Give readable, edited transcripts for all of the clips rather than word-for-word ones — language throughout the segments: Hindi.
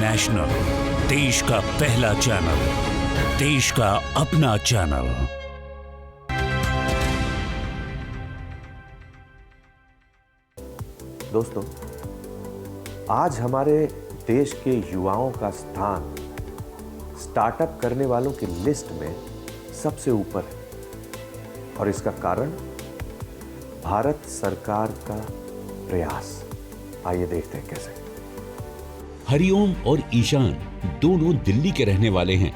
नेशनल, देश का पहला चैनल, देश का अपना चैनल। दोस्तों, आज हमारे देश के युवाओं का स्थान स्टार्टअप करने वालों की लिस्ट में सबसे ऊपर है और इसका कारण भारत सरकार का प्रयास। आइए देखते हैं कैसे। हरिओम और ईशान दोनों दिल्ली के रहने वाले हैं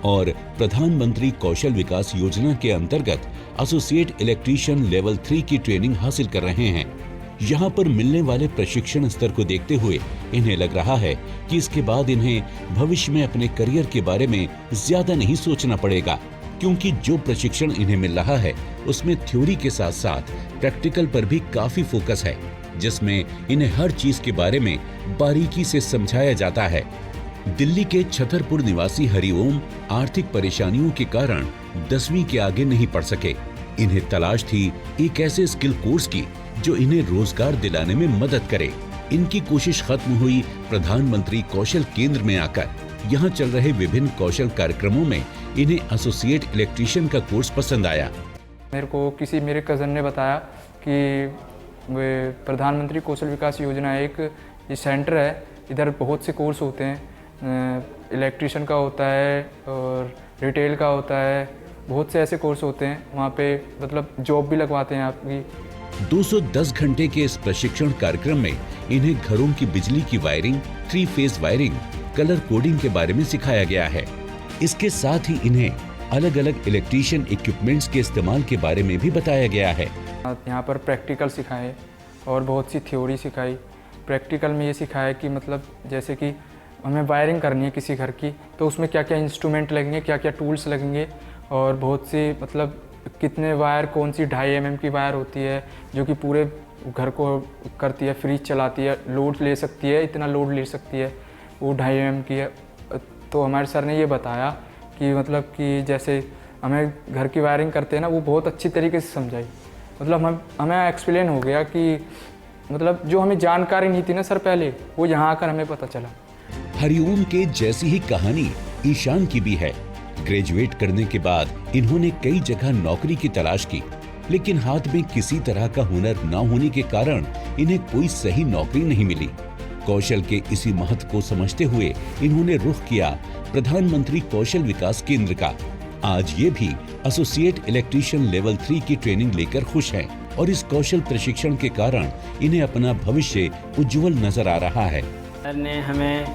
और प्रधानमंत्री कौशल विकास योजना के अंतर्गत एसोसिएट इलेक्ट्रीशियन लेवल 3 की ट्रेनिंग हासिल कर रहे हैं। यहाँ पर मिलने वाले प्रशिक्षण स्तर को देखते हुए इन्हें लग रहा है कि इसके बाद इन्हें भविष्य में अपने करियर के बारे में ज्यादा नहीं सोचना पड़ेगा, क्योंकि जो प्रशिक्षण इन्हें मिल रहा है उसमें थ्योरी के साथ साथ प्रैक्टिकल पर भी काफी फोकस है, जिसमें इन्हें हर चीज के बारे में बारीकी से समझाया जाता है। दिल्ली के छतरपुर निवासी हरिओम आर्थिक परेशानियों के कारण 10वीं के आगे नहीं पढ़ सके। इन्हें तलाश थी एक ऐसे स्किल कोर्स की जो इन्हें रोजगार दिलाने में मदद करे। इनकी कोशिश खत्म हुई प्रधानमंत्री कौशल केंद्र में आकर। यहाँ चल रहे विभिन्न कौशल कार्यक्रमों में इन्हें एसोसिएट इलेक्ट्रीशियन का कोर्स पसंद आया। मेरे को किसी मेरे कज़न ने बताया कि प्रधानमंत्री कौशल विकास योजना एक ये सेंटर है, इधर बहुत से कोर्स होते हैं, इलेक्ट्रीशियन का होता है और रिटेल का होता है, बहुत से ऐसे कोर्स होते हैं। वहाँ पे मतलब जॉब भी लगवाते हैं आपकी। 210 घंटे के इस प्रशिक्षण कार्यक्रम में इन्हें घरों की बिजली की wiring, 3 phase wiring, colour coding के बारे में सिखाया गया है। इसके साथ ही इन्हें अलग अलग इलेक्ट्रीशियन इक्विपमेंट्स के इस्तेमाल के बारे में भी बताया गया है। यहाँ पर प्रैक्टिकल सिखाए और बहुत सी थ्योरी सिखाई। प्रैक्टिकल में ये सिखाया कि मतलब जैसे कि हमें वायरिंग करनी है किसी घर की, तो उसमें क्या क्या इंस्ट्रूमेंट लगेंगे, क्या क्या टूल्स लगेंगे और बहुत सी मतलब कितने वायर, कौन सी 2.5 mm की वायर होती है जो कि पूरे घर को करती है, फ्रिज चलाती है, लोड ले सकती है, इतना लोड ले सकती है, वो 2.5 mm की है। तो हमारे सर ने ये बताया कि मतलब कि जैसे हमें घर की वायरिंग करते हैं ना, वो बहुत अच्छी तरीके से समझाई। मतलब हमें एक्सप्लेन हो गया कि मतलब जो हमें जानकारी नहीं थी ना सर पहले, वो यहाँ आकर हमें पता चला। हरिओम के जैसी ही कहानी ईशान की भी है। ग्रेजुएट करने के बाद इन्होंने कई जगह नौकरी की तलाश की, लेकिन हाथ में किसी तरह का हुनर न होने के कारण इन्हें कोई सही नौकरी नहीं मिली। कौशल के इसी महत्व को समझते हुए इन्होंने रुख किया प्रधानमंत्री कौशल विकास केंद्र का। आज ये भी एसोसिएट इलेक्ट्रीशियन लेवल 3 की ट्रेनिंग लेकर खुश हैं और इस कौशल प्रशिक्षण के कारण इन्हें अपना भविष्य उज्जवल नजर आ रहा है। सर ने हमें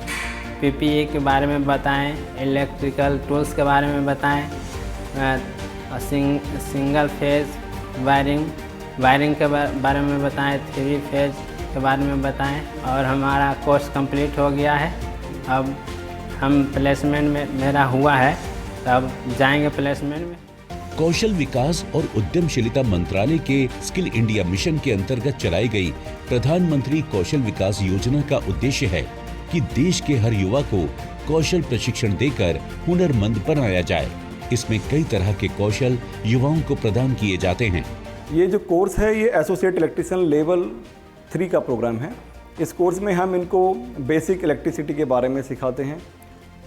पीपीई के बारे में बताएं, इलेक्ट्रिकल टूल्स के बारे में बताएं, सिंगल फेज वायरिंग के बारे में बताएं, 3 फेज के बारे में बताएं और हमारा कोर्स कंप्लीट हो गया है। अब हम प्लेसमेंट में मेरा हुआ है, तब जाएंगे प्लेसमेंट में। कौशल विकास और उद्यमशीलता मंत्रालय के स्किल इंडिया मिशन के अंतर्गत चलाई गई प्रधानमंत्री कौशल विकास योजना का उद्देश्य है कि देश के हर युवा को कौशल प्रशिक्षण देकर हुनरमंद बनाया जाए। इसमें कई तरह के कौशल युवाओं को प्रदान किए जाते हैं। ये जो कोर्स है ये एसोसिएट इलेक्ट्रीशियन लेवल 3 का प्रोग्राम है। इस कोर्स में हम इनको बेसिक इलेक्ट्रिसिटी के बारे में सिखाते हैं,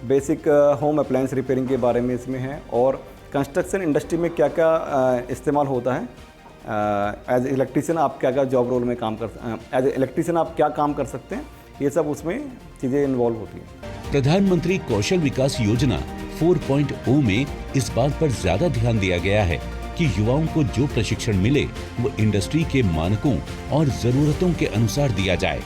बेसिक होम अप्लायंस रिपेयरिंग के बारे में इसमें है और कंस्ट्रक्शन इंडस्ट्री में क्या क्या इस्तेमाल होता है। एज इलेक्ट्रीशियन आप क्या क्या जॉब रोल में काम एज इलेक्ट्रीशियन आप क्या काम कर सकते हैं, ये सब उसमें चीज़ें इन्वॉल्व होती हैं। प्रधानमंत्री कौशल विकास योजना 4.0 में इस बात पर ज्यादा ध्यान दिया गया है कि युवाओं को जो प्रशिक्षण मिले वो इंडस्ट्री के मानकों और जरूरतों के अनुसार दिया जाए।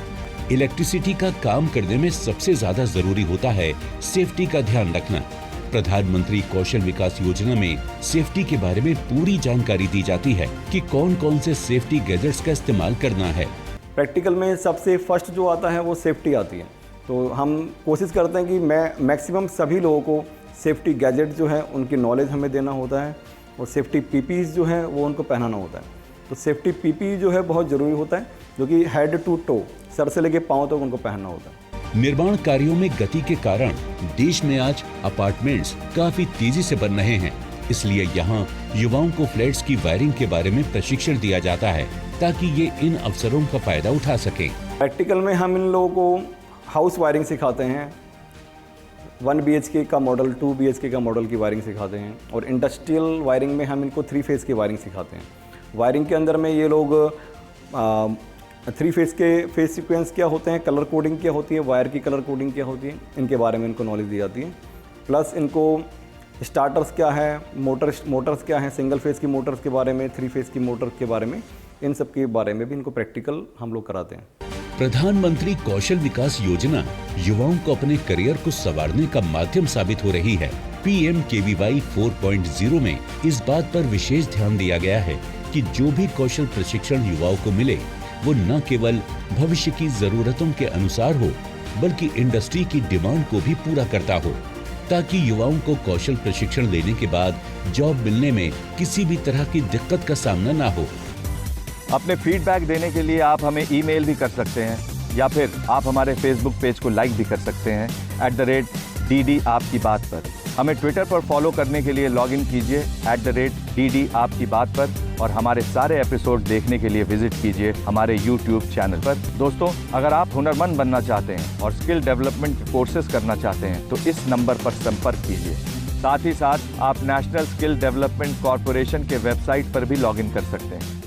इलेक्ट्रिसिटी का काम करने में सबसे ज्यादा जरूरी होता है सेफ्टी का ध्यान रखना। प्रधानमंत्री कौशल विकास योजना में सेफ्टी के बारे में पूरी जानकारी दी जाती है कि कौन कौन से सेफ्टी गैजेट्स का इस्तेमाल करना है। प्रैक्टिकल में सबसे फर्स्ट जो आता है वो सेफ्टी आती है, तो हम कोशिश करते हैं कि मैक्सिमम सभी लोगों को सेफ्टी गैजेट जो है उनकी नॉलेज हमें देना होता है और सेफ्टी पीपीई जो है वो उनको पहनाना होता है। तो सेफ्टी पीपीई जो है बहुत ज़रूरी होता है, जो कि हेड टू टो, सर से लेके पाँव तक उनको पहनना होता है। निर्माण कार्यों में गति के कारण देश में आज अपार्टमेंट्स काफी तेजी से बन रहे हैं, इसलिए यहाँ युवाओं को फ्लैट्स की वायरिंग के बारे में प्रशिक्षण दिया जाता है ताकि ये इन अवसरों का फायदा उठा सकें। प्रैक्टिकल में हम इन लोगों को हाउस वायरिंग सिखाते हैं, 1 BHK का मॉडल, 2 BHK का मॉडल की वायरिंग सिखाते हैं। और इंडस्ट्रियल वायरिंग में हम इनको 3 फेज़ की वायरिंग सिखाते हैं। वायरिंग के अंदर में ये लोग 3 फेज़ के फेज़ सीक्वेंस क्या होते हैं, कलर कोडिंग क्या होती है, वायर की कलर कोडिंग क्या होती है, इनके बारे में इनको नॉलेज दी जाती है। प्लस इनको स्टार्टर्स क्या है, मोटर्स क्या हैं, सिंगल फेज़ की मोटर्स के बारे में, 3 फेज़ की मोटर के बारे में, इन सब के बारे में भी इनको प्रैक्टिकल हम लोग कराते हैं। प्रधानमंत्री कौशल विकास योजना युवाओं को अपने करियर को संवारने का माध्यम साबित हो रही है। PMKVY 4.0 में इस बात पर विशेष ध्यान दिया गया है कि जो भी कौशल प्रशिक्षण युवाओं को मिले वो न केवल भविष्य की जरूरतों के अनुसार हो बल्कि इंडस्ट्री की डिमांड को भी पूरा करता हो, ताकि युवाओं को कौशल प्रशिक्षण लेने के बाद जॉब मिलने में किसी भी तरह की दिक्कत का सामना ना हो। अपने फीडबैक देने के लिए आप हमें ईमेल भी कर सकते हैं या फिर आप हमारे फेसबुक पेज को लाइक भी कर सकते हैं @DD आपकी बात पर। हमें ट्विटर पर फॉलो करने के लिए लॉगिन कीजिए @DD आपकी बात पर, और हमारे सारे एपिसोड देखने के लिए विजिट कीजिए हमारे YouTube चैनल पर। दोस्तों, अगर आप हुनरमंद बनना चाहते हैं और स्किल डेवलपमेंट कोर्सेज करना चाहते हैं तो इस नंबर पर संपर्क कीजिए। साथ ही साथ आप नेशनल स्किल डेवलपमेंट कॉरपोरेशन के वेबसाइट पर भी लॉगिन कर सकते हैं।